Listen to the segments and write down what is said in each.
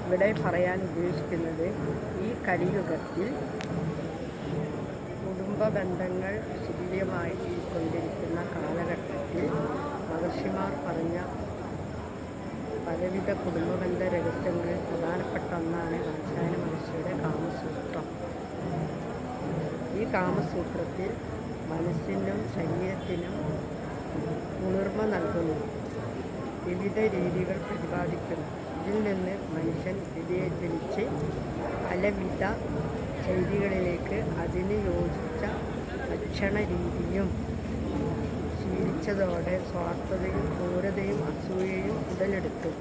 ഇവിടെ പറയാൻ ഉദ്ദേശിക്കുന്നത് ഈ കലിയുഗത്തിൽ കുടുംബ ബന്ധങ്ങൾ ശിഥിലമായി കൊണ്ടിരിക്കുന്ന കാലഘട്ടത്തിൽ മഹർഷിമാർ പറഞ്ഞ പലവിധ കുടുംബബന്ധ രഹസ്യങ്ങളിൽ പ്രധാനപ്പെട്ട ഒന്നാണ് വാത്സ്യായന മഹർഷിയുടെ കാമസൂത്രം. ഈ കാമസൂത്രത്തിൽ മനസ്സിനും ശരീരത്തിനും കുളിർമ നൽകുന്നു, വിവിധ രീതികൾ പ്രതിപാദിക്കുന്നു. ഇതിൽ നിന്ന് മനുഷ്യൻ വ്യതിചലിച്ച് പലവിധ ശൈലികളിലേക്ക് അതിന് യോജിച്ച ഭക്ഷണ രീതിയും ശീലിച്ചതോടെ സ്വാർത്ഥതയും ക്രൂരതയും അസൂയയും ഉടലെടുത്തു.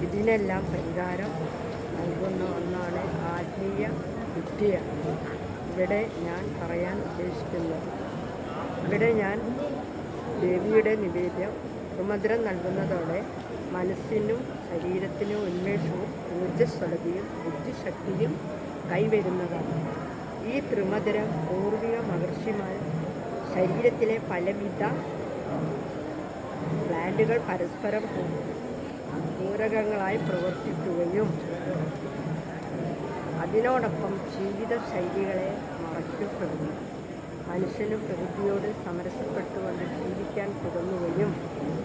ഇതിനെല്ലാം പരിഹാരം നൽകുന്ന ഒന്നാണ് ആത്മീയ വിദ്യ. ഇവിടെ ഞാൻ പറയാൻ ഉദ്ദേശിക്കുന്നത്, ഇവിടെ ഞാൻ ദേവിയുടെ നിവേദ്യം ത്രിമധുരം നൽകുന്നതോടെ മനസ്സിനും ശരീരത്തിനും ഉന്മേഷവും ഊർജ്ജസ്വലതയും ബുദ്ധിശക്തിയും കൈവരുന്നതാണ്. ഈ ത്രിമധുരം പൂർവിക മഹർഷിമാർ ശരീരത്തിലെ പലവിധ ഗ്ലാൻഡുകൾ പരസ്പരം പൂരകങ്ങളായി പ്രവർത്തിക്കുകയും അതിനോടൊപ്പം ജീവിത ശൈലികളെ മറയ്ക്കപ്പെടുന്നു. മനുഷ്യന് പ്രകൃതിയോട് സമരസപ്പെട്ടുകൊണ്ട് ജീവിക്കാൻ തുടങ്ങുകയും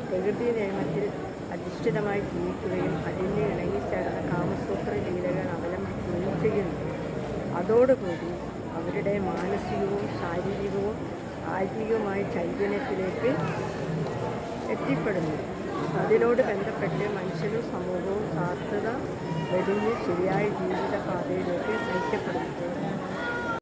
പ്രകൃതി നിയമത്തിൽ അധിഷ്ഠിതമായി ജീവിക്കുകയും അതിന് ഇണങ്ങിച്ചേർന്ന കാമസൂത്ര ലീലകൾ അവലംബിക്കുകയും ചെയ്യുന്നു. അതോടുകൂടി അവരുടെ മാനസികവും ശാരീരികവും ആത്മീയവുമായ ചൈതന്യത്തിലേക്ക് എത്തിപ്പെടുന്നു. അതിനോട് ബന്ധപ്പെട്ട് മനുഷ്യനും സമൂഹവും സാർത്ഥത വെടിഞ്ഞ് ശരിയായ ജീവിത പാതയിലേക്ക് നയിക്കപ്പെടുന്നു.